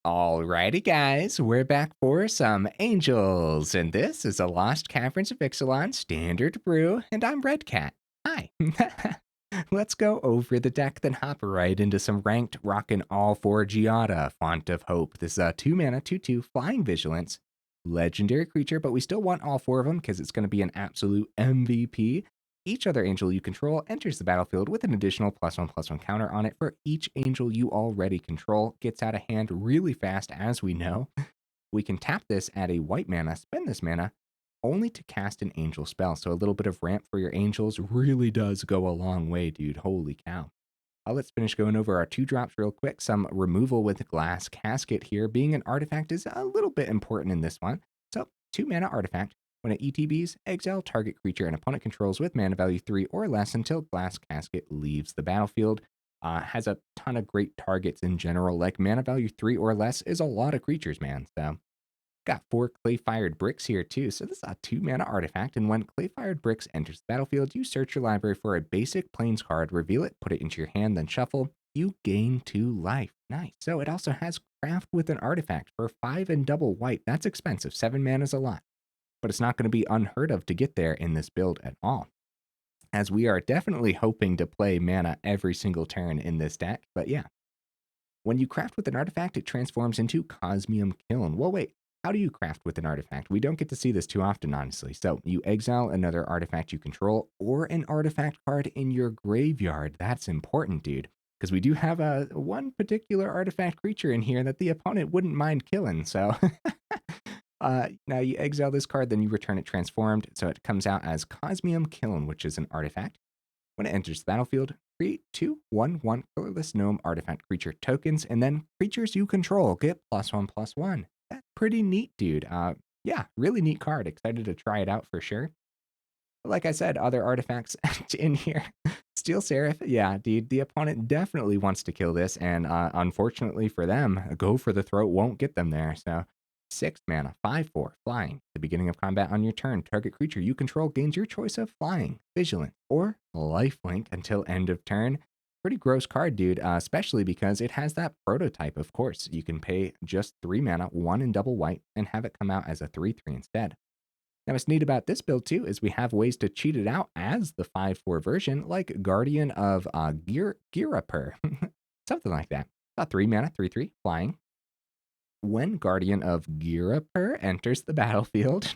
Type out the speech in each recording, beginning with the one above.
Alrighty, guys, we're back for some angels, and this is a Lost Caverns of Ixalan standard brew, and I'm Red Cat. Hi. Let's go over the deck, then hop right into some ranked, rockin' all four Giada, Font of Hope. This is a 2 mana, 2/2 flying vigilance, legendary creature, but we still want all four of them because it's going to be an absolute MVP. Each other angel you control enters the battlefield with an additional +1/+1 counter on it for each angel you already control. Gets out of hand really fast, as we know. We can tap this at a white mana, spend this mana, only to cast an angel spell. So a little bit of ramp for your angels really does go a long way, dude. Holy cow. Let's finish going over our 2 drops real quick. Some removal with Glass Casket here. Being an artifact is a little bit important in this one. So 2 mana artifact. When it ETBs, exile target creature an opponent controls with mana value 3 or less until Glass Casket leaves the battlefield. Has a ton of great targets in general. Like mana value 3 or less is a lot of creatures, man. So got 4 clay-fired bricks here too. So this is a 2 mana artifact. And when clay-fired bricks enters the battlefield, you search your library for a basic plains card, reveal it, put it into your hand, then shuffle. You gain 2 life. Nice. So it also has craft with an artifact for 5 and double white. That's expensive. 7 mana is a lot, but it's not going to be unheard of to get there in this build at all, as we are definitely hoping to play mana every single turn in this deck. But yeah, when you craft with an artifact, it transforms into Cosmium Kiln. Well, wait, how do you craft with an artifact? We don't get to see this too often, honestly. So you exile another artifact you control or an artifact card in your graveyard. That's important, dude, because we do have one particular artifact creature in here that the opponent wouldn't mind killing. So now you exile this card, then you return it transformed. So it comes out as Cosmium Kiln, which is an artifact. When it enters the battlefield, create 2/1/1 colorless gnome artifact creature tokens, and then creatures you control get +1/+1. That's pretty neat, dude. Yeah, really neat card. Excited to try it out for sure. But like I said, other artifacts in here. Steel Seraph, yeah, dude, the opponent definitely wants to kill this, and unfortunately for them, go for the throat won't get them there. So 6 mana, 5/4, flying. At the beginning of combat on your turn, target creature you control gains your choice of flying, vigilant, or lifelink until end of turn. Pretty gross card, dude, especially because it has that prototype, of course. You can pay just 3 mana, 1 in double white, and have it come out as a 3/3 instead. Now, what's neat about this build, too, is we have ways to cheat it out as the 5/4 version, like Guardian of Ghirapur, something like that. 3 mana, 3/3, flying. When Guardian of Ghirapur enters the battlefield,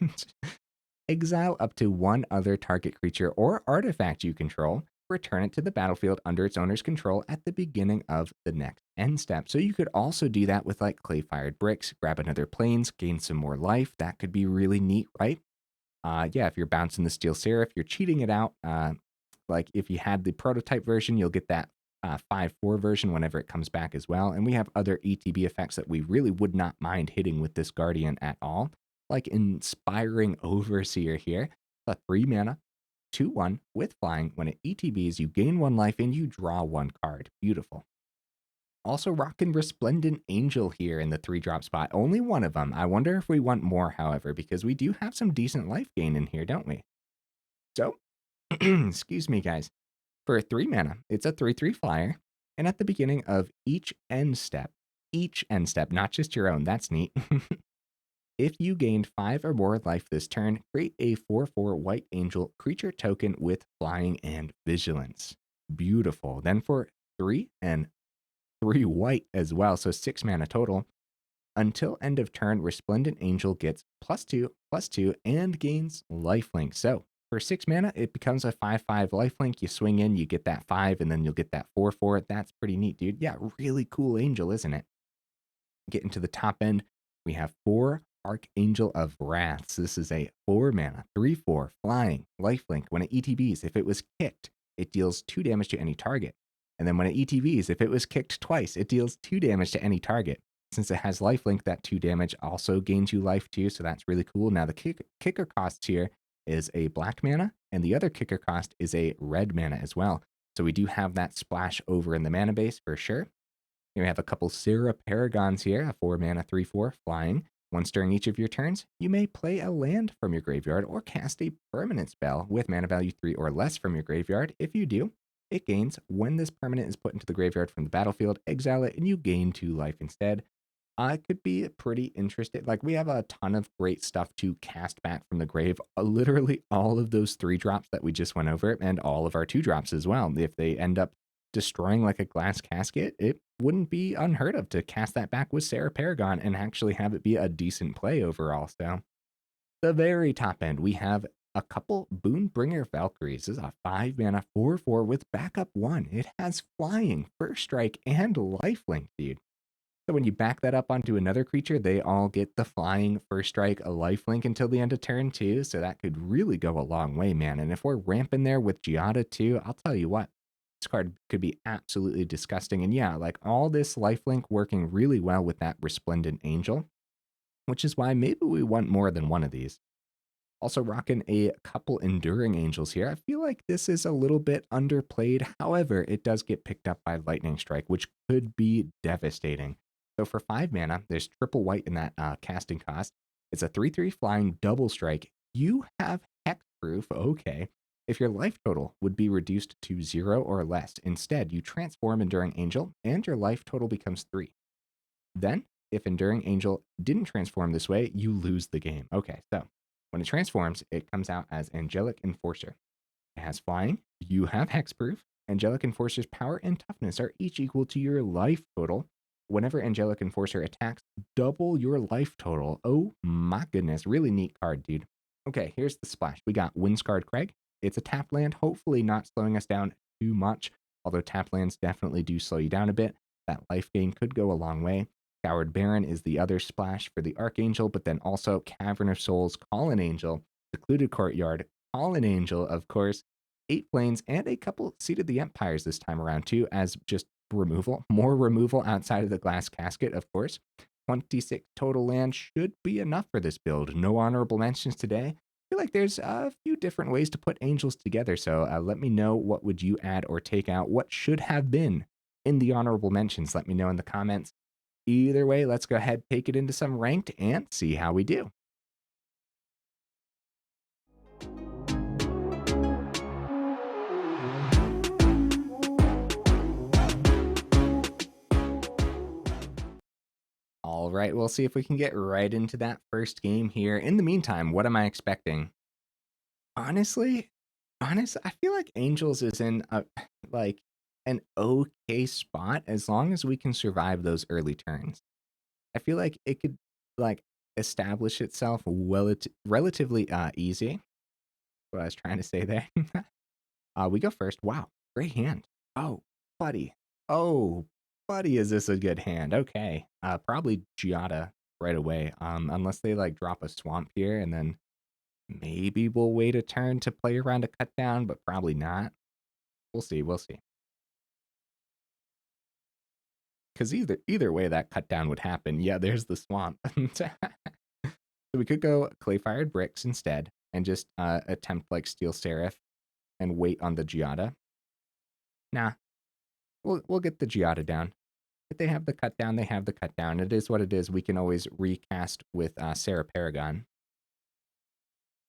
exile up to 1 other target creature or artifact you control, return it to the battlefield under its owner's control at the beginning of the next end step. So you could also do that with like clay-fired bricks, grab another plains, gain some more life. That could be really neat, right? Yeah, if you're bouncing the Steel Seraph, you're cheating it out. Like if you had the prototype version, you'll get that 5/4 version whenever it comes back as well. And we have other ETB effects that we really would not mind hitting with this Guardian at all, like Inspiring Overseer here. A 3 mana, 2/1 with flying. When it ETBs, you gain 1 life and you draw 1 card. Beautiful. Also rocking Resplendent Angel here in the 3-drop spot. Only one of them. I wonder if we want more, however, because we do have some decent life gain in here, don't we? So, excuse me, guys. For 3 mana, it's a 3/3 flyer. And at the beginning of each end step, not just your own, that's neat. If you gained 5 or more life this turn, create a 4/4 white angel creature token with flying and vigilance. Beautiful. Then for 3 and 3 white as well, so 6 mana total. Until end of turn, Resplendent Angel gets +2/+2 and gains lifelink. So for 6 mana, it becomes a 5/5 lifelink. You swing in, you get that 5, and then you'll get that 4/4. That's pretty neat, dude. Yeah, really cool angel, isn't it? Getting to the top end, we have 4 Archangel of Wrath. So this is a 4 mana, 3/4 flying lifelink. When it ETBs, if it was kicked, it deals 2 damage to any target. And then when it ETBs, if it was kicked twice, it deals 2 damage to any target. Since it has lifelink, that 2 damage also gains you life too, so that's really cool. Now the kicker cost here is a black mana, and the other kicker cost is a red mana as well. So we do have that splash over in the mana base for sure. Here we have a couple Serra Paragons here, a 4 mana 3/4 flying. Once during each of your turns, you may play a land from your graveyard or cast a permanent spell with mana value 3 or less from your graveyard. If you do, it gains when this permanent is put into the graveyard from the battlefield, exile it, and you gain 2 life instead. Could be pretty interesting. Like, we have a ton of great stuff to cast back from the grave. Literally all of those 3 drops that we just went over, and all of our 2 drops as well. If they end up destroying like a Glass Casket, it wouldn't be unheard of to cast that back with Serra Paragon and actually have it be a decent play overall. So, the very top end, we have a couple Boon-Bringer Valkyries. This is a 5 mana 4/4 with backup 1. It has flying, first strike, and lifelink, dude. So when you back that up onto another creature, they all get the flying, first strike, a lifelink until the end of turn 2. So that could really go a long way, man. And if we're ramping there with Giada too, I'll tell you what, this card could be absolutely disgusting. And yeah, like all this lifelink working really well with that Resplendent Angel, which is why maybe we want more than one of these. Also rocking a couple Enduring Angels here. I feel like this is a little bit underplayed. However, it does get picked up by Lightning Strike, which could be devastating. So for 5 mana, there's triple white in that casting cost. It's a 3/3 flying double strike. You have hexproof, okay. If your life total would be reduced to 0 or less, instead you transform Enduring Angel and your life total becomes 3. Then, if Enduring Angel didn't transform this way, you lose the game. Okay, so when it transforms, it comes out as Angelic Enforcer. It has flying, you have hexproof. Angelic Enforcer's power and toughness are each equal to your life total. Whenever Angelic Enforcer attacks, double your life total. Oh my goodness, really neat card, dude. Okay, here's the splash. We got Wind-Scarred Crag. It's a tap land, hopefully not slowing us down too much, although tap lands definitely do slow you down a bit. That life gain could go a long way. Scoured Barren is the other splash for the Archangel, but then also Cavern of Souls, Call an Angel, Secluded Courtyard, Call an Angel, of course, 8 planes, and a couple Seated the Empires this time around too, as just removal. More removal outside of the Glass Casket, of course. 26 total land should be enough for this build. No honorable mentions today. I feel like there's a few different ways to put angels together, so let me know what would you add or take out. What should have been in the honorable mentions? Let me know in the comments. Either way, let's go ahead, take it into some ranked, and see how we do. All right, we'll see if we can get right into that first game here. In the meantime, what am I expecting? Honestly, I feel like Angels is in a like an okay spot as long as we can survive those early turns. I feel like it could like establish itself relatively easy. What I was trying to say there. We go first. Wow, great hand. Oh, buddy. Oh, buddy, is this a good hand? Okay. Probably Giada right away. Unless they like drop a swamp here, and then maybe we'll wait a turn to play around a cut down, but probably not. We'll see. We'll see. Because either way, that cut down would happen. Yeah, there's the swamp. So we could go clay fired bricks instead, and just attempt like Steel Seraph and wait on the Giada. Nah, we'll get the Giada down. If they have the cut down, they have the cut down. It is what it is. We can always recast with Serra Paragon,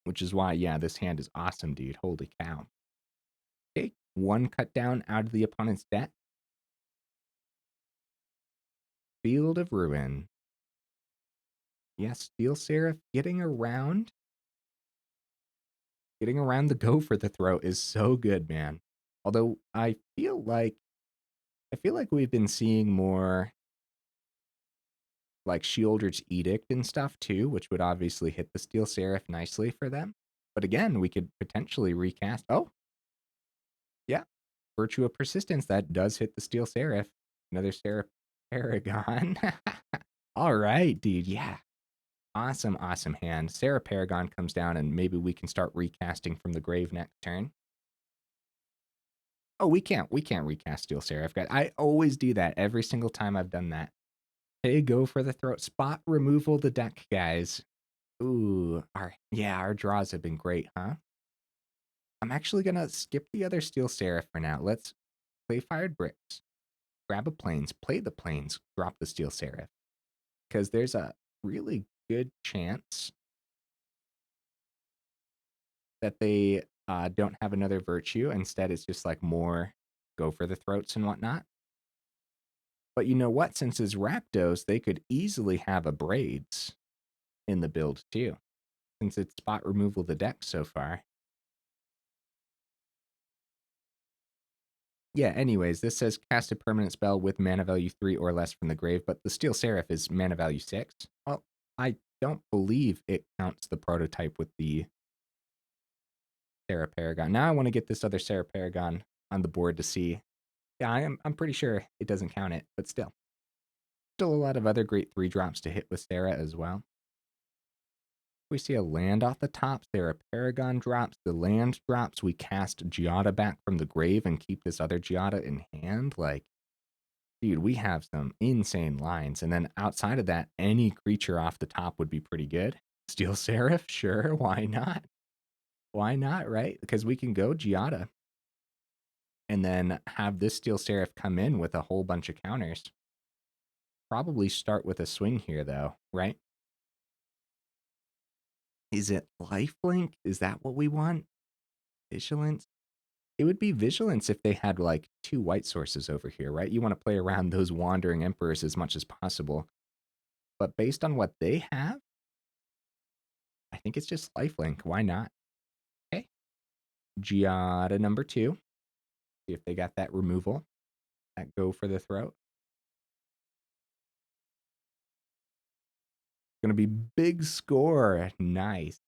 which is why, yeah, this hand is awesome, dude. Holy cow. Okay, 1 cut down out of the opponent's deck. Field of Ruin. Yes, Steel Seraph getting around the go for the throw is so good, man. Although I feel like we've been seeing more like Shieldred's Edict and stuff too, which would obviously hit the Steel Seraph nicely for them. But again, we could potentially recast. Oh, yeah. Virtue of Persistence, that does hit the Steel Seraph. Another Serra Paragon. All right, dude. Yeah. Awesome, awesome hand. Serra Paragon comes down, and maybe we can start recasting from the grave next turn. Oh, we can't recast Steel Seraph, guys. I always do that every single time I've done that. Hey, go for the throat. Spot removal the deck, guys. Ooh, our draws have been great, huh? I'm actually gonna skip the other Steel Seraph for now. Let's play Fired Bricks, grab a Plains, play the Plains, drop the Steel Seraph. Because there's a really good chance that they don't have another Virtue. Instead, it's just like more go for the throats and whatnot. But you know what? Since it's Rakdos, they could easily have a Braids in the build too, since it's spot removal the deck so far. Yeah, anyways, this says cast a permanent spell with mana value 3 or less from the grave, but the Steel Seraph is mana value 6. Well, I don't believe it counts the prototype with the Serra Paragon. Now I want to get this other Serra Paragon on the board to see. Yeah, I'm pretty sure it doesn't count it, but still. Still a lot of other great 3-drops to hit with Serra as well. We see a land off the top. Serra Paragon drops. The land drops. We cast Giada back from the grave and keep this other Giada in hand. Like, dude, we have some insane lines. And then outside of that, any creature off the top would be pretty good. Steel Seraph, sure, why not? Why not, right? Because we can go Giada and then have this Steel Seraph come in with a whole bunch of counters. Probably start with a swing here, though, right? Is it lifelink? Is that what we want? Vigilance? It would be Vigilance if they had like 2 white sources over here, right? You want to play around those Wandering Emperors as much as possible. But based on what they have, I think it's just lifelink. Why not? Okay. Giada number 2. See if they got that removal. That go for the throat. Gonna be big score. Nice.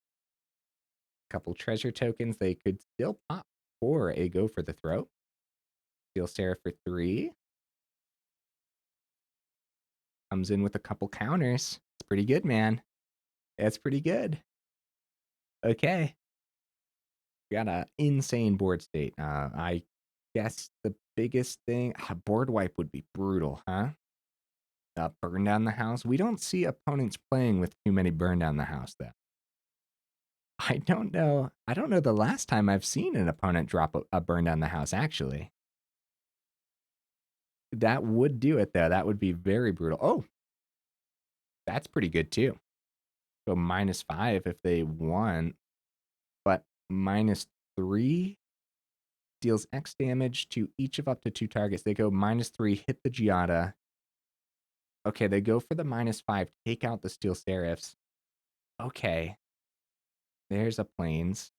Couple treasure tokens. They could still pop for a go for the throat. Steel Seraph for 3. Comes in with a couple counters. It's pretty good, man. That's pretty good. Okay. Got an insane board state. I guess the biggest thing, board wipe would be brutal, huh? Burn down the house. We don't see opponents playing with too many burn down the house, though. I don't know. I don't know the last time I've seen an opponent drop a burn down the house, actually. That would do it, though. That would be very brutal. Oh, that's pretty good, too. So -5 if they won, but -3 deals X damage to each of up to 2 targets. They go -3, hit the Giada. Okay, they go for the -5, take out the Steel Seraphs. Okay. There's a Plains.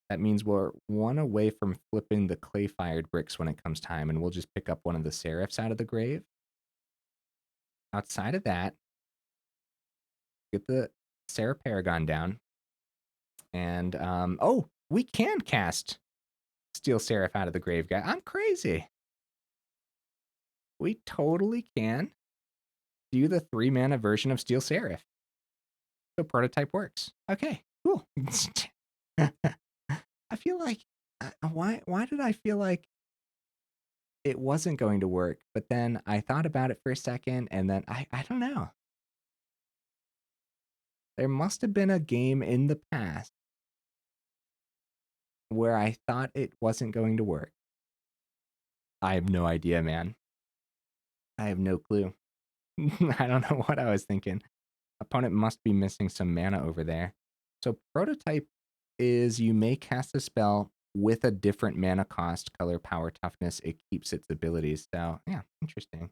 That means we're 1 away from flipping the clay-fired bricks when it comes time, and we'll just pick up one of the Seraphs out of the grave. Outside of that, get the Serra Paragon down. And, oh, we can cast Steel Seraph out of the grave, guy. I'm crazy. We totally can do the 3-mana version of Steel Seraph. So prototype works. Okay, cool. I feel like, why did I feel like it wasn't going to work? But then I thought about it for a second, and then I don't know. There must have been a game in the past where I thought it wasn't going to work. I have no idea, man. I have no clue. I don't know what I was thinking. Opponent must be missing some mana over there. So prototype is you may cast a spell with a different mana cost, color, power, toughness. It keeps its abilities. So yeah, interesting.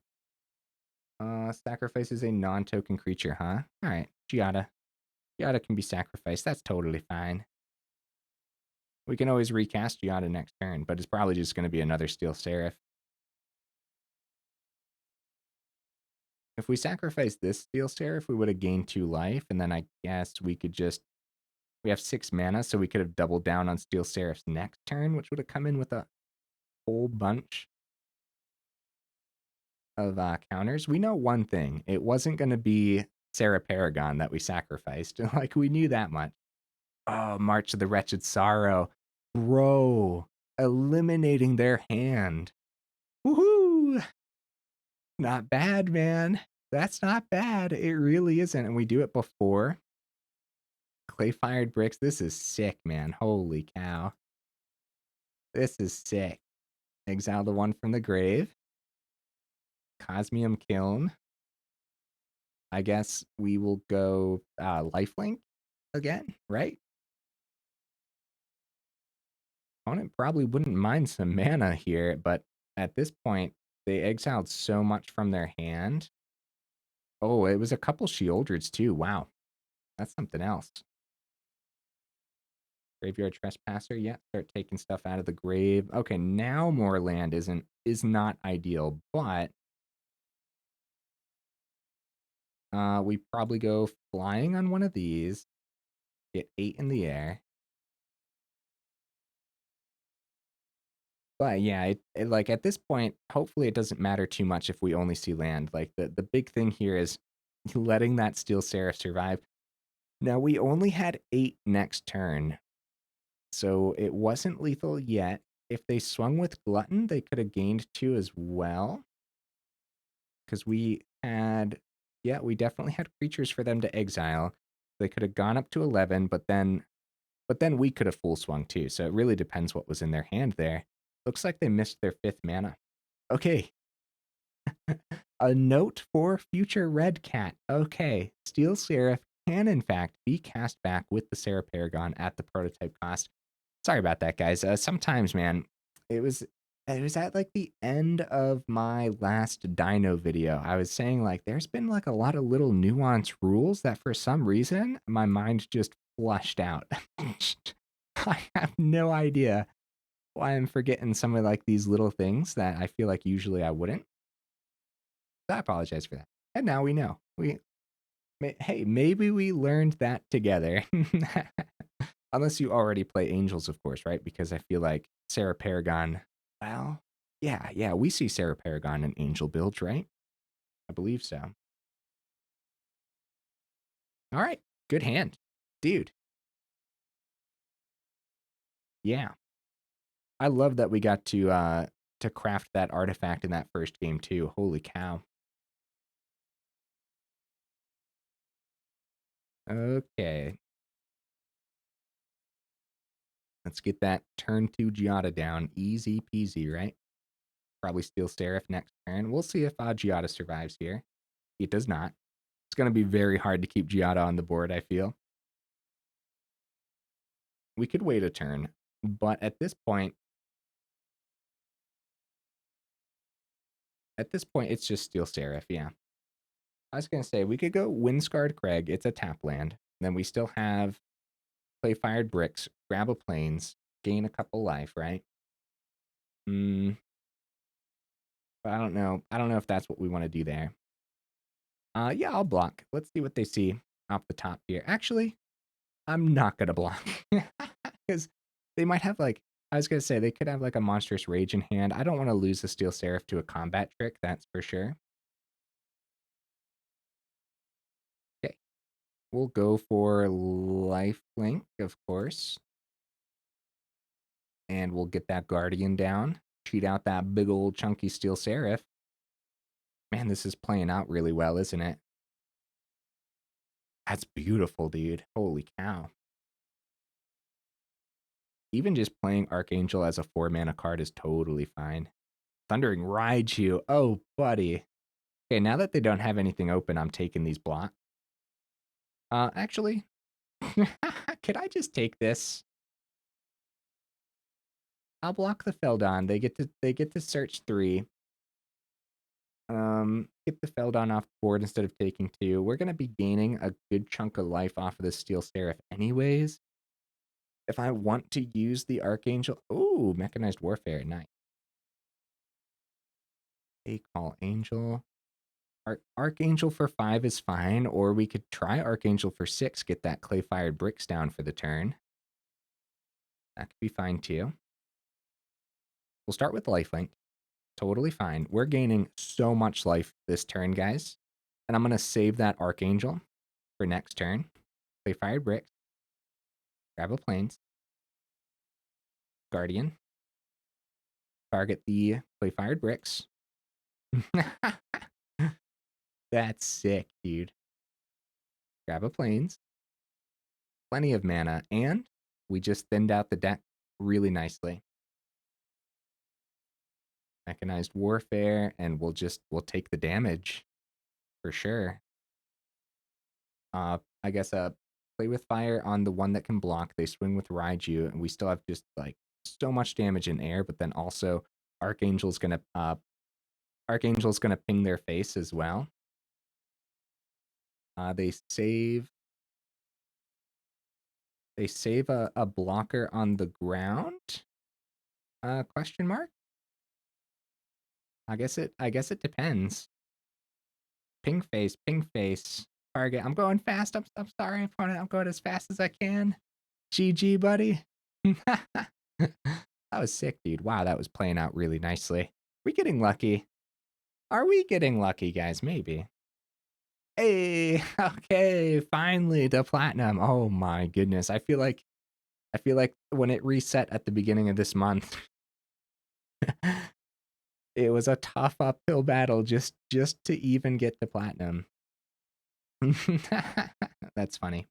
Sacrifices a non-token creature, huh? All right, Giada. Giada can be sacrificed. That's totally fine. We can always recast Giada next turn, but it's probably just going to be another Steel Seraph. If we sacrifice this Steel Seraph, we would have gained 2 life, and then I guess we could just... We have 6 mana, so we could have doubled down on Steel Seraph's next turn, which would have come in with a whole bunch of counters. We know one thing. It wasn't going to be Serra Paragon that we sacrificed. Like, we knew that much. Oh, March of the Wretched Sorrow. Bro, eliminating their hand. Woohoo! Not bad, man. That's not bad. It really isn't. And we do it before clay-fired bricks. This is sick, man. Holy cow. This is sick. Exile the one from the grave. Cosmium Kiln. I guess we will go lifelink again, right? Opponent probably wouldn't mind some mana here, but at this point, They exiled so much from their hand. Oh, it was a couple Sheoldreds too. Wow. That's something else. Graveyard Trespasser. Yeah, start taking stuff out of the grave. Okay, now more land is not ideal, but we probably go flying on one of these. Get 8 in the air. But yeah, like at this point, hopefully it doesn't matter too much if we only see land. Like the big thing here is letting that Steel Seraph survive. Now we only had 8 next turn, so it wasn't lethal yet. If they swung with Glutton, they could have gained 2 as well. Because we had, yeah, we definitely had creatures for them to exile. They could have gone up to 11, but then we could have full swung too. So it really depends what was in their hand there. Looks like they missed their 5th mana. Okay. A note for future Red Cat. Okay. Steel Seraph can in fact be cast back with the Serra Paragon at the prototype cost. Sorry about that, guys. Sometimes, man, it was at like the end of my last Dino video. I was saying like there's been like a lot of little nuanced rules that for some reason my mind just flushed out. I have no idea why I'm forgetting some of like these little things that I feel like usually I wouldn't. So I apologize for that. And now we know. Hey, maybe we learned that together. Unless you already play Angels, of course, right? Because I feel like Serra Paragon, well, yeah, we see Serra Paragon in Angel builds, right? I believe so. All right, good hand. Dude. Yeah. I love that we got to craft that artifact in that first game too. Holy cow. Okay. Let's get that turn 2 Giada down. Easy peasy, right? Probably Steel Seraph next turn. We'll see if Giada survives here. It does not. It's going to be very hard to keep Giada on the board, I feel. We could wait a turn, but at this point, it's just Steel Seraph, yeah. I was going to say, we could go Wind-Scarred Crag. It's a tap land. Then we still have Play Fired Bricks, grab a Plains, gain a couple life, right? But I don't know. I don't know if that's what we want to do there. Yeah, I'll block. Let's see what they see off the top here. Actually, I'm not gonna block because they might have like I was gonna say they could have like a monstrous rage in hand. I don't want to lose the Steel Seraph to a combat trick. That's for sure. Okay, we'll go for lifelink, of course, and we'll get that Guardian down. Cheat out that big old chunky Steel Seraph. Man, this is playing out really well, isn't it? That's beautiful, dude. Holy cow. Even just playing Archangel as a 4-mana card is totally fine. Thundering Raiju. Oh, buddy. Okay, now that they don't have anything open, I'm taking these blocks. Actually, could I just take this? I'll block the Feldon. They get to search 3. Get the Feldon off the board instead of taking 2. We're gonna be gaining a good chunk of life off of the Steel Seraph anyways. If I want to use the Archangel, ooh, Mechanized Warfare, nice. A call Angel. Archangel for 5 is fine, or we could try Archangel for 6, get that Clay Fired Bricks down for the turn. That could be fine too. We'll start with lifelink. Totally fine. We're gaining so much life this turn, guys. And I'm going to save that Archangel for next turn. Clay Fired Bricks. Grab a Plains. Guardian. Target the Clay Fired Bricks. That's sick, dude. Grab a Plains. Plenty of mana, and we just thinned out the deck really nicely. Mechanized Warfare, and we'll take the damage for sure. I guess play with fire on the one that can block. They swing with Raiju, and we still have just like so much damage in air, but then also Archangel's gonna Archangel's gonna ping their face as well. They save a blocker on the ground? Question mark? I guess it depends. Ping face. Target. I'm going fast. I'm sorry, opponent. I'm going as fast as I can. GG, buddy. That was sick, dude. Wow, that was playing out really nicely. We getting lucky? Are we getting lucky, guys? Maybe. Hey, okay, finally the platinum. Oh my goodness. I feel like when it reset at the beginning of this month, it was a tough uphill battle just to even get the platinum. That's funny.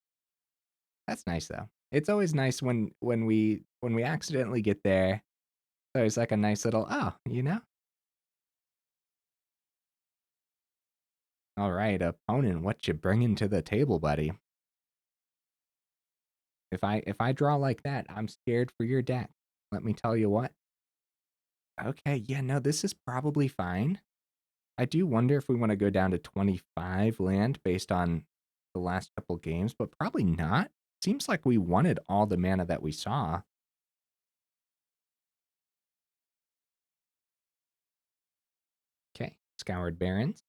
That's nice though. It's always nice when we accidentally get there. There's like a nice little you know? All right, opponent, what you bringing to the table, buddy? If I draw like that, I'm scared for your deck. Let me tell you what. Okay, yeah, no, this is probably fine. I do wonder if we want to go down to 25 land based on the last couple games, but probably not. Seems like we wanted all the mana that we saw. Okay, Scoured Barrens.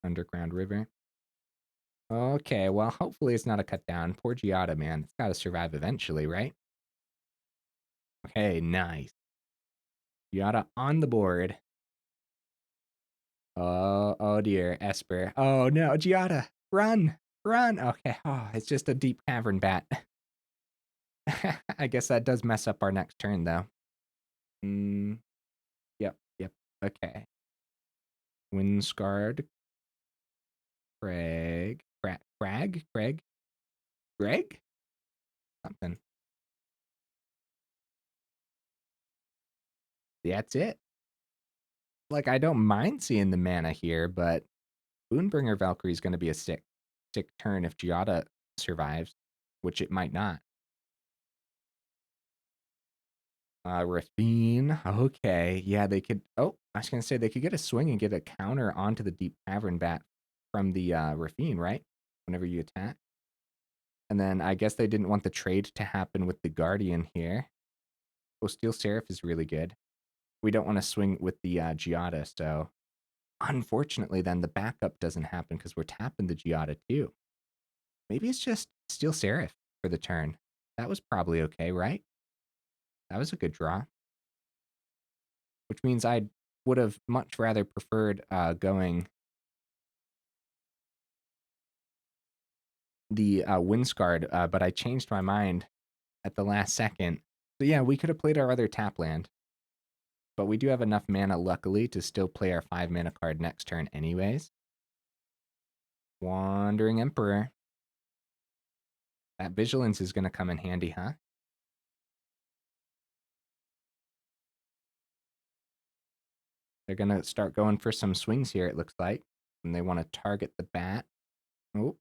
Underground River. Okay, well, hopefully it's not a cut down. Poor Giada, man. It's got to survive eventually, right? Okay, nice. Giada on the board. Oh dear, Esper. Oh no, Giada, run. Okay, it's just a deep cavern bat. I guess that does mess up our next turn, though. Yep. Okay. Wind-Scarred Crag. Crag? Something. That's it. Like, I don't mind seeing the mana here, but Boon-Bringer Valkyrie is going to be a sick turn if Giada survives, which it might not. Rafine. Okay. Yeah, they could. Oh, I was going to say they could get a swing and get a counter onto the deep cavern bat from the Rafine, right? Whenever you attack. And then I guess they didn't want the trade to happen with the Guardian here. Oh, Steel Seraph is really good. We don't want to swing with the Giada, so unfortunately then the backup doesn't happen because we're tapping the Giada too. Maybe it's just Steel Seraph for the turn. That was probably okay, right? That was a good draw. Which means I would have much rather preferred going the Wind-Scarred, but I changed my mind at the last second. So yeah, we could have played our other tap land. But we do have enough mana, luckily, to still play our 5 mana card next turn anyways. Wandering Emperor. That Vigilance is going to come in handy, huh? They're going to start going for some swings here, it looks like. And they want to target the bat. Oh.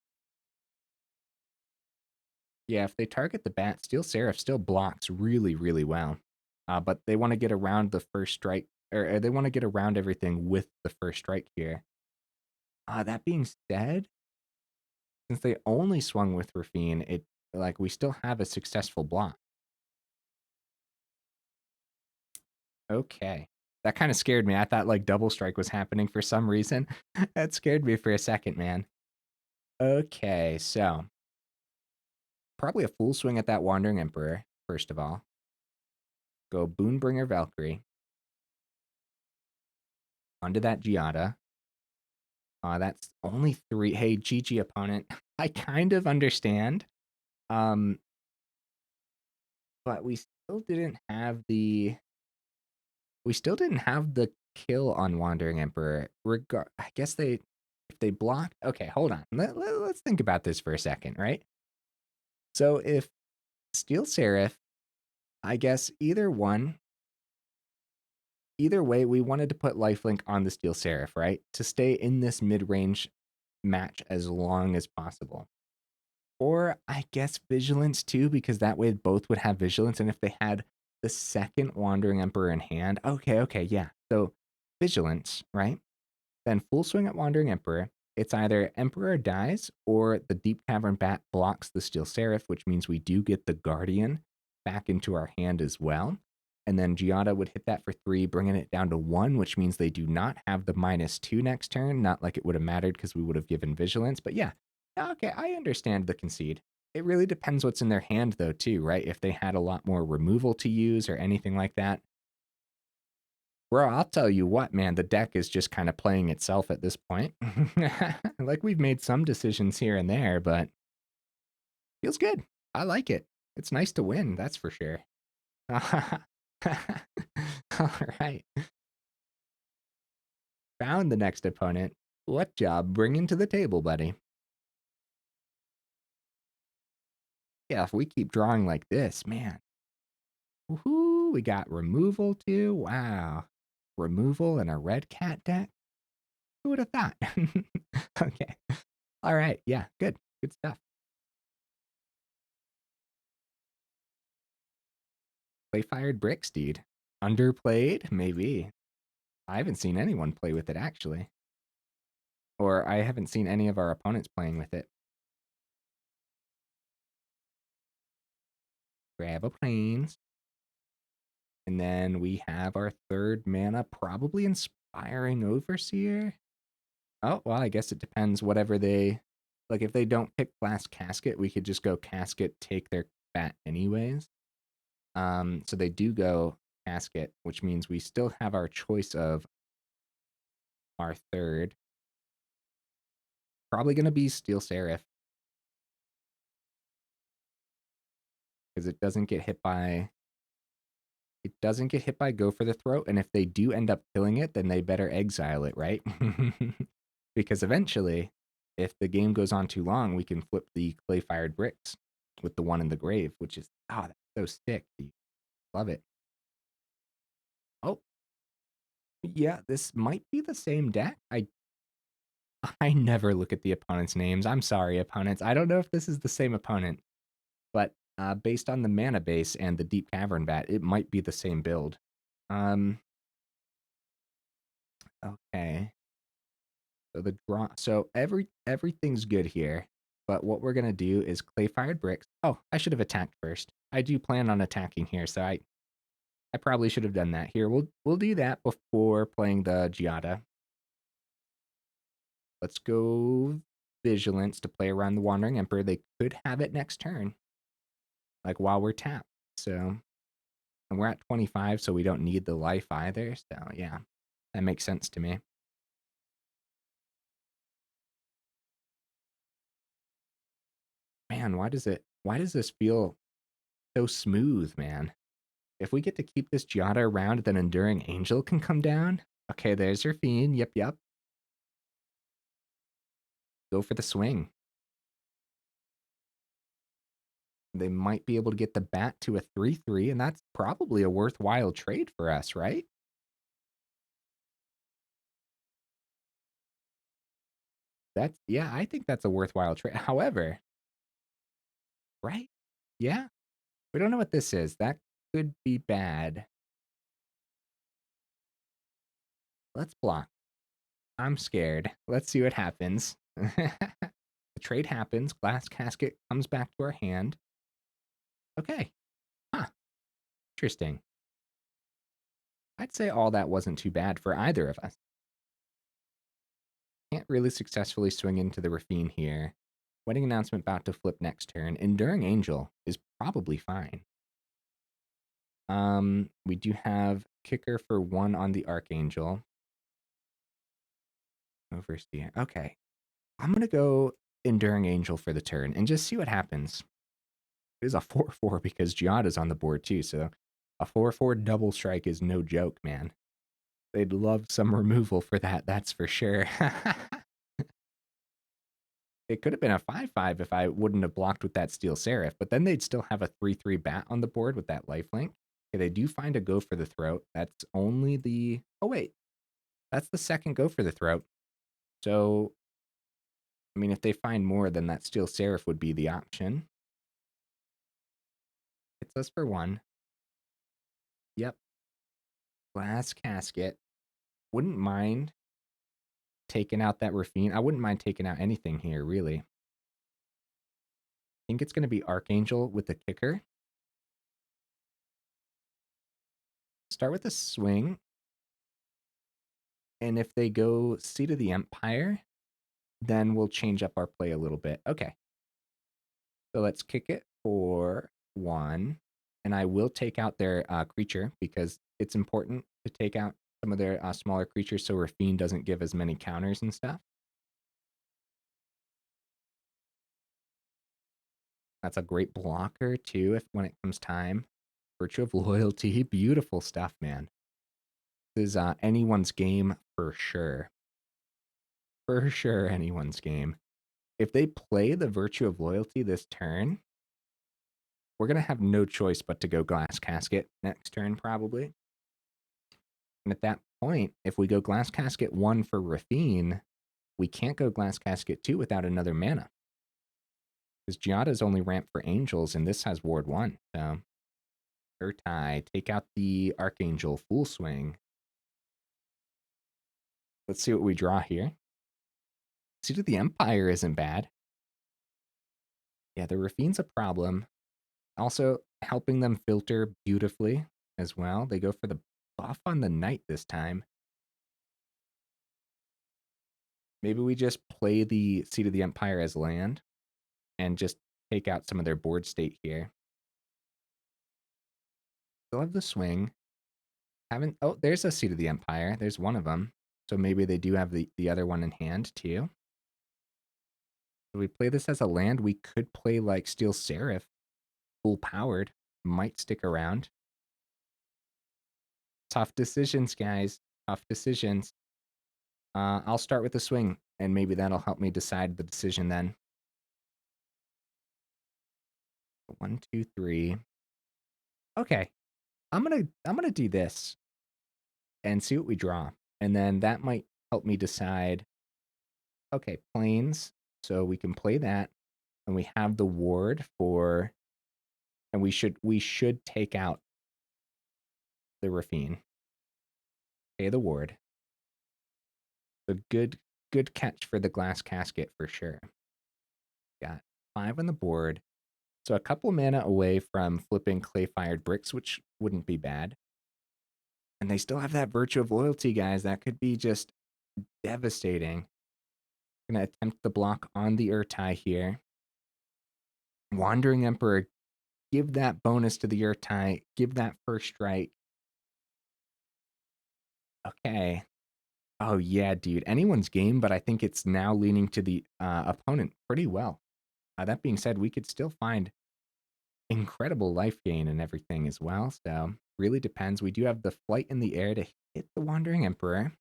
Yeah, if they target the bat, Steel Seraph still blocks really, really well. But they want to get around the first strike, or they want to get around everything with the first strike here. That being said, since they only swung with Rafine, we still have a successful block. Okay. That kind of scared me. I thought like double strike was happening for some reason. That scared me for a second, man. Okay, so probably a full swing at that Wandering Emperor, first of all. Go Boon-Bringer Valkyrie. Onto that Giada. That's only 3. Hey, GG opponent. I kind of understand. But we still didn't have the kill on Wandering Emperor. I guess if they blocked. Okay, hold on. Let's think about this for a second, right? So if Steel Seraph, I guess either way, we wanted to put lifelink on the Steel Seraph, right? To stay in this mid-range match as long as possible. Or I guess Vigilance too, because that way both would have Vigilance. And if they had the second Wandering Emperor in hand. Okay, yeah. So Vigilance, right? Then full swing at Wandering Emperor. It's either Emperor dies or the Deep Cavern Bat blocks the Steel Seraph, which means we do get the Guardian back into our hand as well. And then Giada would hit that for 3, bringing it down to 1, which means they do not have the -2 next turn. Not like it would have mattered because we would have given Vigilance. But yeah, okay, I understand the concede. It really depends what's in their hand, though, too, right? If they had a lot more removal to use or anything like that. Bro, I'll tell you what, man, the deck is just kind of playing itself at this point. Like, we've made some decisions here and there, but feels good. I like it. It's nice to win, that's for sure. All right. Found the next opponent. What job bringing to the table, buddy? Yeah, if we keep drawing like this, man. Woohoo, we got removal too. Wow. Removal in a red cat deck? Who would have thought? Okay. All right. Yeah, good. Good stuff. Play Fired Bricks, dude. Underplayed? Maybe. I haven't seen anyone play with it, actually. Or I haven't seen any of our opponents playing with it. Grab a Plains. And then we have our third mana, probably Inspiring Overseer. Oh, well, I guess it depends. Whatever they... Like, if they don't pick Glass Casket, we could just go Casket, take their bat anyways. So they do go Casket, which means we still have our choice of our third. Probably going to be Steel Seraph. Because it doesn't get hit by... It doesn't get hit by Go for the Throat, and if they do end up killing it, then they better exile it, right? Because eventually, if the game goes on too long, we can flip the Clay-Fired Bricks with the one in the grave, which is... Oh, that's so sick, dude. Love it. Oh. Yeah, this might be the same deck. I never look at the opponent's names. I'm sorry, opponents. I don't know if this is the same opponent, but based on the mana base and the Deep Cavern Bat, it might be the same build. Okay. So the draw. So everything's good here, but what we're gonna do is Clay Fired Bricks. Oh, I should have attacked first. I do plan on attacking here, so I probably should have done that here. We'll do that before playing the Giada. Let's go Vigilance to play around the Wandering Emperor. They could have it next turn, like while we're tapped. So, and we're at 25, so we don't need the life either. So yeah, that makes sense to me. Man, why does this feel so smooth, man? If we get to keep this Giada around, then Enduring Angel can come down. Okay, there's your Fiend. Yep. Go for the swing. They might be able to get the bat to a 3/3, and that's probably a worthwhile trade for us, right? Yeah, I think that's a worthwhile trade. However, right? Yeah. We don't know what this is. That could be bad. Let's block. I'm scared. Let's see what happens. The trade happens. Glass Casket comes back to our hand. Okay. Huh. Interesting. I'd say all that wasn't too bad for either of us. Can't really successfully swing into the Rafine here. Wedding announcement about to flip next turn. Enduring Angel is probably fine. We do have kicker for 1 on the Archangel. Overseer. Okay. I'm going to go Enduring Angel for the turn and just see what happens. It is a 4/4 because Giada's on the board too, so a 4/4 double strike is no joke, man. They'd love some removal for that, that's for sure. It could have been a 5/5 if I wouldn't have blocked with that Steel Seraph, but then they'd still have a 3/3 bat on the board with that lifelink. Okay, they do find a Go for the Throat. That's only the... Oh, wait. That's the second Go for the Throat. So, I mean, if they find more, then that Steel Seraph would be the option. Hits us for 1. Glass Casket. Wouldn't mind taking out that Rafine. I wouldn't mind taking out anything here, really. I think it's going to be Archangel with the kicker. Start with a swing. And if they go Seat of the Empire, then we'll change up our play a little bit. Okay. So let's kick it for 1. And I will take out their creature because it's important to take out some of their smaller creatures so Rafine doesn't give as many counters and stuff. That's a great blocker too if when it comes time. Virtue of Loyalty, beautiful stuff, man. This is anyone's game for sure. For sure, anyone's game. If they play the Virtue of Loyalty this turn, we're going to have no choice but to go Glass Casket next turn, probably. And at that point, if we go Glass Casket 1 for Rafine, we can't go Glass Casket 2 without another mana. Because Giada's only ramp for Angels, and this has Ward 1. So, Urtai, take out the Archangel, full swing. Let's see what we draw here. Seat of the Empire isn't bad. Yeah, the Rafine's a problem. Also, helping them filter beautifully as well. They go for the buff on the Knight this time. Maybe we just play the Seat of the Empire as land and just take out some of their board state here. Still have the swing. Oh, there's a Seat of the Empire. There's one of them. So maybe they do have the other one in hand too. So we play this as a land. We could play like Steel Seraph, full powered. Might stick around. Tough decisions, guys. Tough decisions. I'll start with the swing, and maybe that'll help me decide the decision then. 1, 2, 3. Okay, I'm gonna do this and see what we draw, and then that might help me decide. Okay, planes. So we can play that, and we have the ward for, and we should take out the Rafine. Pay the ward. So good catch for the Glass Casket for sure. Got 5 on the board. So a couple mana away from flipping Clay-Fired Bricks, which wouldn't be bad. And they still have that Virtue of Loyalty, guys. That could be just devastating. Gonna attempt the block on the Urtai here. Wandering Emperor, give that bonus to the Urtai. Give that first strike. Okay. Oh, yeah, dude. Anyone's game, but I think it's now leaning to the opponent pretty well. That being said, we could still find incredible life gain and everything as well. So, really depends. We do have the flight in the air to hit the Wandering Emperor.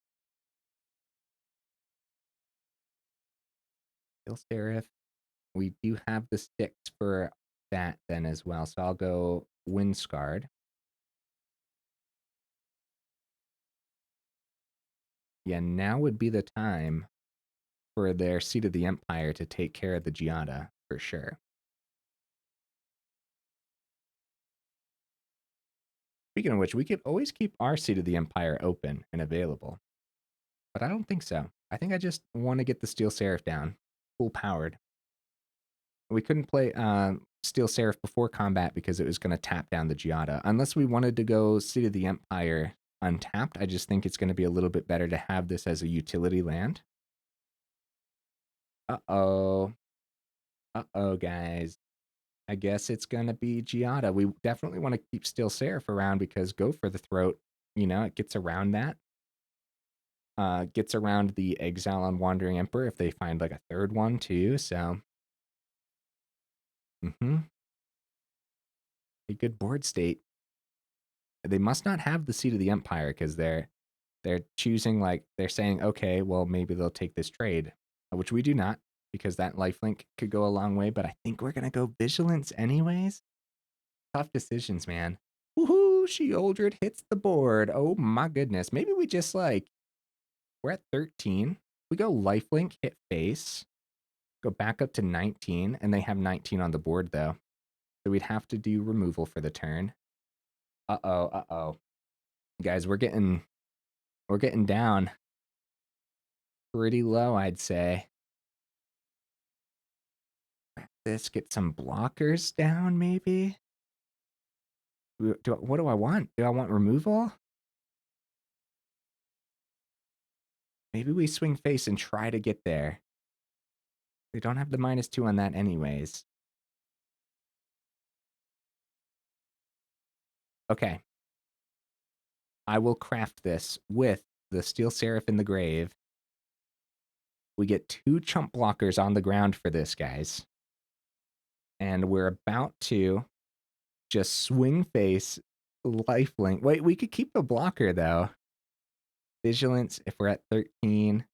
Steel Seraph. We do have the sticks for that then as well. So, I'll go Wind-Scarred. Yeah, now would be the time for their Seat of the Empire to take care of the Giada, for sure. Speaking of which, we could always keep our Seat of the Empire open and available. But I don't think so. I think I just want to get the Steel Seraph down. Full powered. We couldn't play Steel Seraph before combat because it was going to tap down the Giada. Unless we wanted to go Seat of the Empire untapped, I just think it's going to be a little bit better to have this as a utility land. Uh-oh. Uh-oh, guys. I guess it's going to be Giada. We definitely want to keep Steel Seraph around because go for the throat. You know, it gets around that. Gets around the exile on Wandering Emperor if they find like a third one too. So, a good board state. They must not have the Seat of the Empire because they're choosing, like, they're saying, okay, well, maybe they'll take this trade, which we do not because that lifelink could go a long way. But I think we're gonna go Vigilance anyways. Tough decisions, man. Woohoo! Sheoldred hits the board. Oh my goodness. Maybe we just like, we're at 13. We go lifelink, hit face, go back up to 19, and they have 19 on the board though. So we'd have to do removal for the turn. Uh-oh, uh-oh. Guys, we're getting down pretty low, I'd say. Let's get some blockers down, maybe. What do I want? Do I want removal? Maybe we swing face and try to get there. We don't have the -2 on that anyways. Okay. I will craft this with the Steel Seraph in the grave. We get 2 chump blockers on the ground for this, guys. And we're about to just swing face, lifelink. Wait, we could keep the blocker, though. Vigilance, if we're at 13.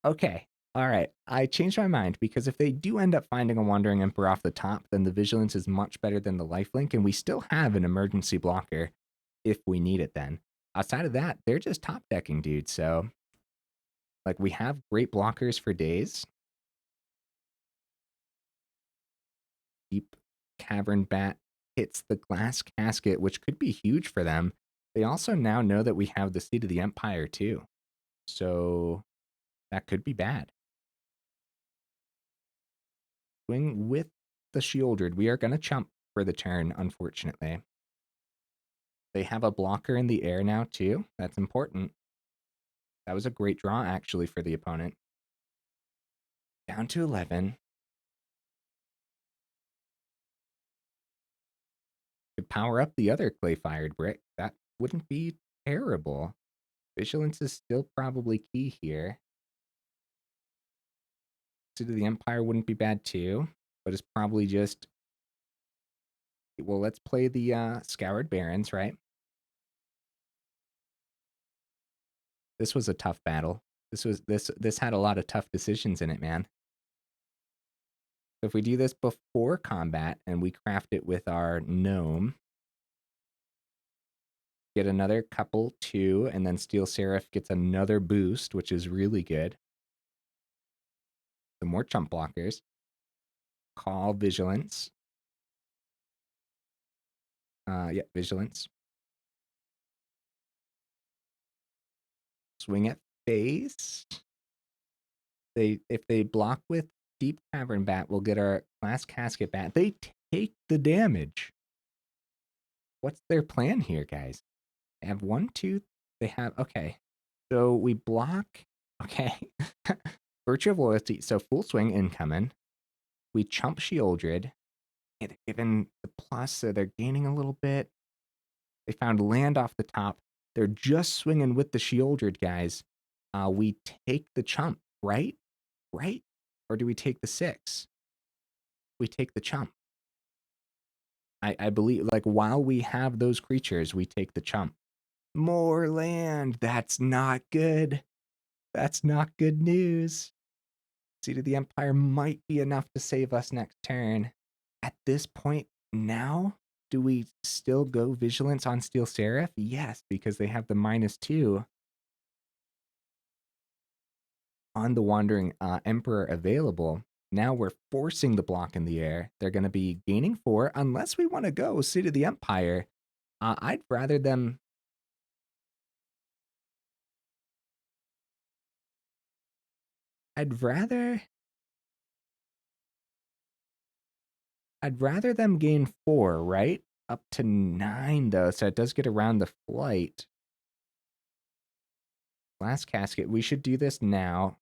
Okay, all right. I changed my mind, because if they do end up finding a Wandering Emperor off the top, then the Vigilance is much better than the lifelink, and we still have an emergency blocker if we need it then. Outside of that, they're just top decking, dude, so... Like, we have great blockers for days. Deep Cavern Bat hits the Glass Casket, which could be huge for them. They also now know that we have the Seat of the Empire, too. So, that could be bad. Swing with the Shieldred. We are going to chump for the turn, unfortunately. They have a blocker in the air now, too. That's important. That was a great draw, actually, for the opponent. Down to 11. Could power up the other clay-fired brick. That wouldn't be terrible. Vigilance is still probably key here. Seat of the Empire wouldn't be bad, too. But it's probably just... Well, let's play the Scoured Barrens, right? This was a tough battle. This had a lot of tough decisions in it, man. So if we do this before combat and we craft it with our gnome, get another couple, 2, and then Steel Seraph gets another boost, which is really good. Some more chump blockers. Call Vigilance. Yeah, Vigilance. Swing at face. If they block with Deep Cavern Bat, we'll get our Glass Casket Bat. They take the damage. What's their plan here, guys? They have 1, 2. They have... Okay. So we block... Okay. Virtue of Loyalty. So full swing incoming. We chump Shieldred. They're given the plus, so they're gaining a little bit. They found land off the top. They're just swinging with the Shieldred, guys. We take the chump, right? Right? Or do we take the 6? We take the chump. I believe, like, while we have those creatures, we take the chump. More land. That's not good. That's not good news. Seat of the Empire might be enough to save us next turn. At this point now, do we still go Vigilance on Steel Seraph? Yes, because they have the -2 on the Wandering Emperor available. Now we're forcing the block in the air. They're going to be gaining 4 unless we want to go Seat of the Empire. I'd rather them... I'd rather them gain 4, right? Up to 9, though, so it does get around the flight. Glass Casket. We should do this now,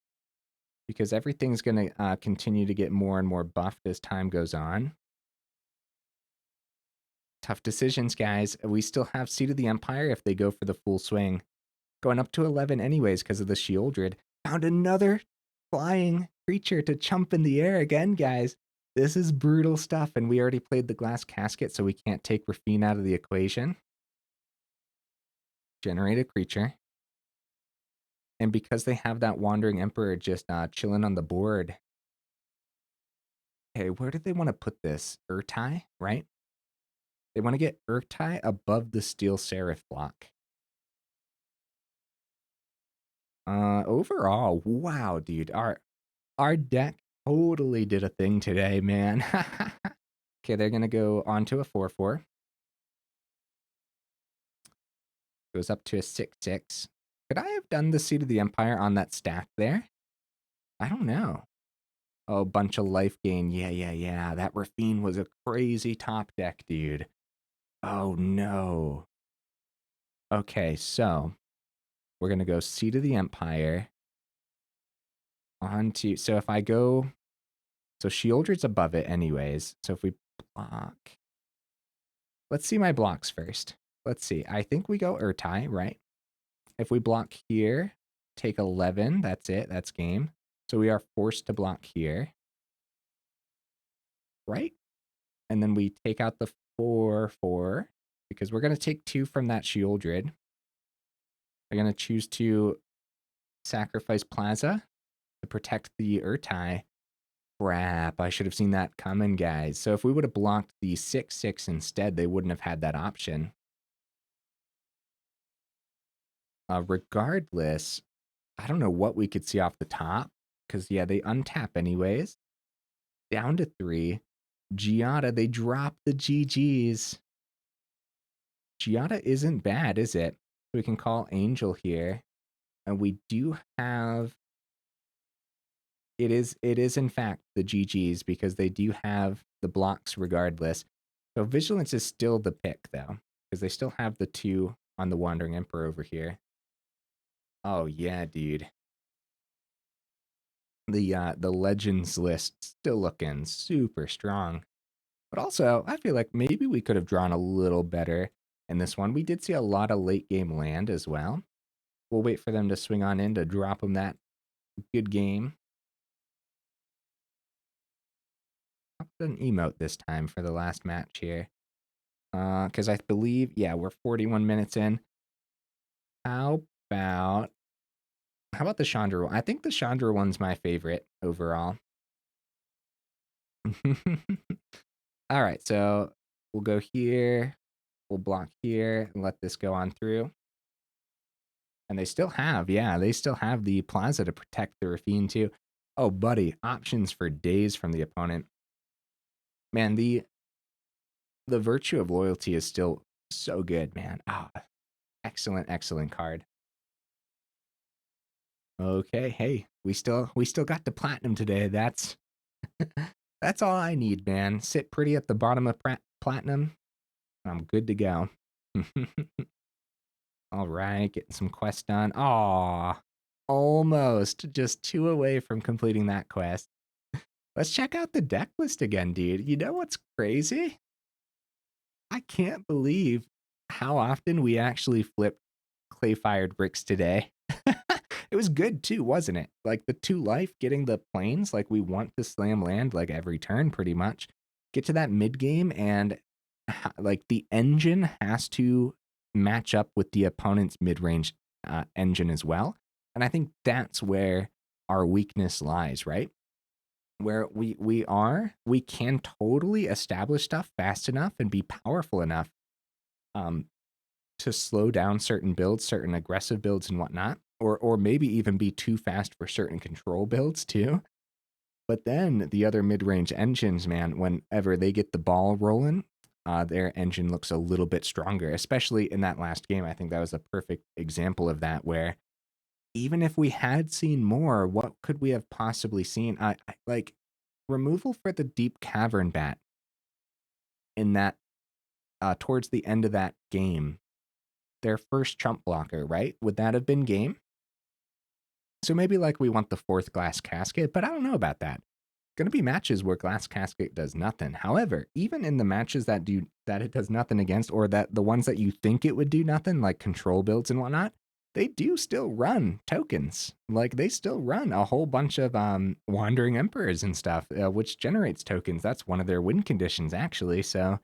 because everything's going to continue to get more and more buffed as time goes on. Tough decisions, guys. We still have Seat of the Empire if they go for the full swing. Going up to 11 anyways because of the Shieldred. Found another flying creature to chump in the air again, guys. This is brutal stuff, and we already played the Glass Casket, so we can't take Rafine out of the equation. Generate a creature. And because they have that Wandering Emperor just chilling on the board. Okay, where do they want to put this? Urtai, right? They want to get Urtai above the Steel Seraph block. Overall, wow, dude. Our deck totally did a thing today, man. Okay, they're going to go on to a 4/4. Goes up to a 6/6. Could I have done the Seat of the Empire on that stack there? I don't know. Oh, bunch of life gain. Yeah. That Rafine was a crazy top deck, dude. Oh, no. Okay, so we're going to go Seat of the Empire. Onto, so if I go, so Shieldred's above it anyways. So if we block, let's see my blocks first. Let's see. I think we go Urtai, right? If we block here, take 11. That's it. That's game. So we are forced to block here. Right? And then we take out the 4/4 because we're going to take 2 from that Shieldred. We're going to choose to sacrifice Plaza to protect the Urtai. Crap, I should have seen that coming, guys. So if we would have blocked the 6/6 instead, they wouldn't have had that option. Regardless, I don't know what we could see off the top, because, yeah, they untap anyways. Down to 3. Giada, they drop the GGs. Giada isn't bad, is it? We can call Angel here. And we do have... It is in fact the GGs, because they do have the blocks regardless. So Vigilance is still the pick, though, because they still have the 2 on the Wandering Emperor over here. Oh, yeah, dude. The Legends list still looking super strong. But also, I feel like maybe we could have drawn a little better in this one. We did see a lot of late game land as well. We'll wait for them to swing on in to drop them that good game. I'll put an emote this time for the last match here. Because I believe, yeah, we're 41 minutes in. How about the Chandra one? I think the Chandra one's my favorite overall. All right, so we'll go here. We'll block here and let this go on through. And they still have, yeah, they still have the Plaza to protect the Rafine too. Oh, buddy, options for days from the opponent. Man, the Virtue of Loyalty is still so good, man. Ah, excellent card. Okay, hey, we still got the platinum today. That's that's all I need, man. Sit pretty at the bottom of platinum. I'm good to go. All right, getting some quests done. Aw, almost just 2 away from completing that quest. Let's check out the deck list again, dude. You know what's crazy? I can't believe how often we actually flipped clay-fired bricks today. It was good too, wasn't it? Like the 2 life, getting the planes, like we want to slam land like every turn pretty much. Get to that mid game and like the engine has to match up with the opponent's mid-range engine as well. And I think that's where our weakness lies, right? Where we can totally establish stuff fast enough and be powerful enough to slow down certain builds, certain aggressive builds and whatnot, or maybe even be too fast for certain control builds too. But then the other mid-range engines, man, whenever they get the ball rolling, their engine looks a little bit stronger, especially in that last game. I think that was a perfect example of that, where even if we had seen more, what could we have possibly seen? Like removal for the deep cavern bat in that towards the end of that game, their first chump blocker, right? Would that have been game? So maybe like we want the 4th Glass Casket, but I don't know about that. Going to be matches where Glass Casket does nothing. However, even in the matches that it does nothing against, or that the ones that you think it would do nothing, like control builds and whatnot, they do still run tokens. Like they still run a whole bunch of Wandering Emperors and stuff, which generates tokens. That's one of their win conditions, actually. So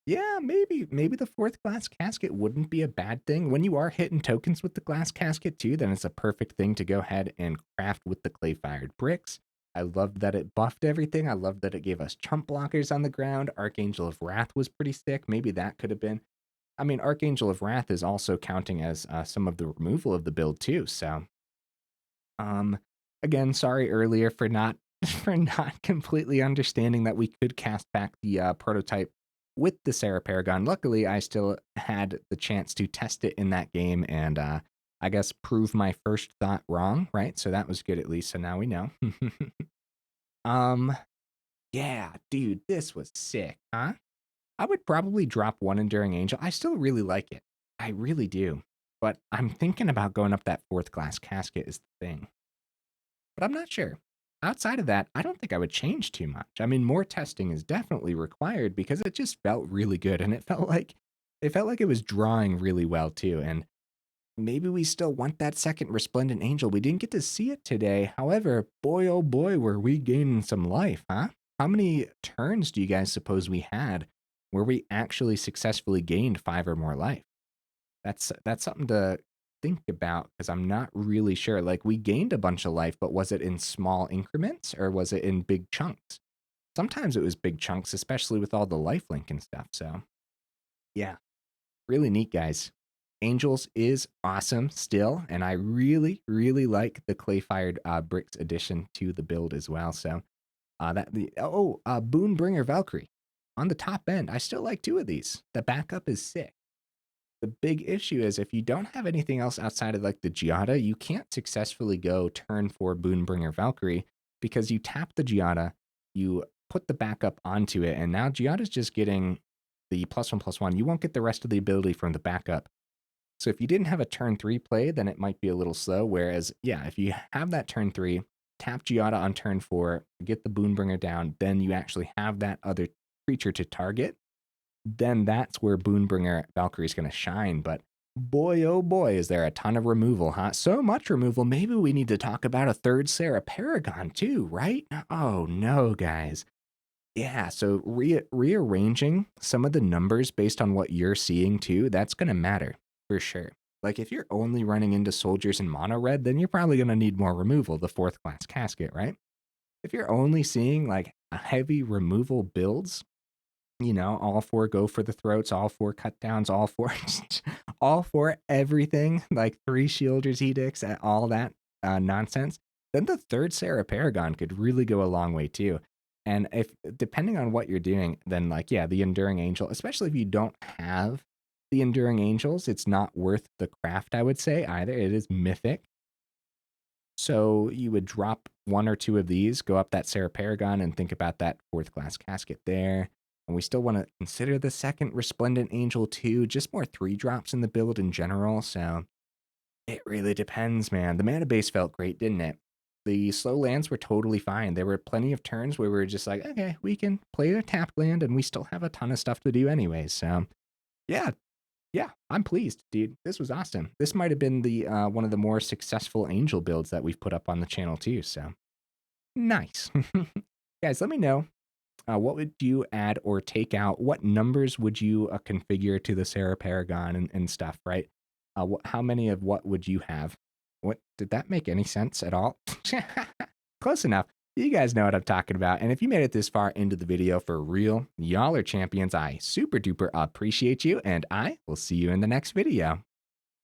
yeah, maybe the 4th Glass Casket wouldn't be a bad thing. When you are hitting tokens with the Glass Casket too, then it's a perfect thing to go ahead and craft with the clay-fired bricks. I loved that it buffed everything. I loved that it gave us chump blockers on the ground. Archangel of Wrath was pretty sick. Maybe that could have been... I mean, Archangel of Wrath is also counting as some of the removal of the build too, so... Again, sorry earlier for not completely understanding that we could cast back the prototype with the Serra Paragon. Luckily, I still had the chance to test it in that game and I guess prove my first thought wrong, right? So that was good at least. So now we know. um, yeah, dude, this was sick, huh? I would probably drop one Enduring Angel. I still really like it. I really do. But I'm thinking about going up that fourth Glass Casket is the thing. But I'm not sure. Outside of that, I don't think I would change too much. I mean, more testing is definitely required because it just felt really good and it felt like it was drawing really well too. And maybe we still want that second Resplendent Angel. We didn't get to see it today. However, boy oh boy, were we gaining some life, huh? How many turns do you guys suppose we had where we actually successfully gained 5 or more life? That's something to think about because I'm not really sure. Like we gained a bunch of life, but was it in small increments or was it in big chunks? Sometimes it was big chunks, especially with all the life link and stuff. So yeah, really neat, guys. Angels is awesome still, and I really, really like the clay fired bricks addition to the build as well. So Boon-Bringer Valkyrie on the top end. I still like 2 of these. The backup is sick. The big issue is if you don't have anything else outside of like the Giada, you can't successfully go turn 4 Boon-Bringer Valkyrie because you tap the Giada, you put the backup onto it, and now Giada's just getting the +1/+1. You won't get the rest of the ability from the backup. So if you didn't have a turn 3 play, then it might be a little slow. Whereas, yeah, if you have that turn 3, tap Giada on turn 4, get the Boon-Bringer down, then you actually have that other creature to target, then that's where Boon-Bringer Valkyrie is going to shine. But boy, oh boy, is there a ton of removal, huh? So much removal. Maybe we need to talk about a third Serra Paragon too, right? Oh no, guys. Yeah, so rearranging some of the numbers based on what you're seeing too, that's going to matter for sure. Like if you're only running into soldiers in mono red, then you're probably going to need more removal, the fourth Glass Casket, right? If you're only seeing like a heavy removal builds, all 4 go for the throats, all 4 cut downs, all 4 all 4 everything, like 3 shielders edicts, all that nonsense, then the third Serra Paragon could really go a long way too. And if depending on what you're doing, then like yeah, the Enduring Angel, especially if you don't have the Enduring Angels, it's not worth the craft, I would say either. It is mythic. So you would drop 1 or 2 of these, go up that Serra Paragon, and think about that fourth Glass Casket there. And we still want to consider the second Resplendent Angel too, just more 3 drops in the build in general. So it really depends, man. The mana base felt great, didn't it? The slow lands were totally fine. There were plenty of turns where we were just like, okay, we can play a tapped land and we still have a ton of stuff to do anyways. So yeah, yeah, I'm pleased, dude. This was awesome. This might have been the one of the more successful Angel builds that we've put up on the channel too. So nice. Guys, let me know. What would you add or take out? What numbers would you configure to the Serra Paragon and stuff, right? How many of what would you have? What did that make any sense at all? Close enough. You guys know what I'm talking about. And if you made it this far into the video for real, y'all are champions. I super duper appreciate you, and I will see you in the next video.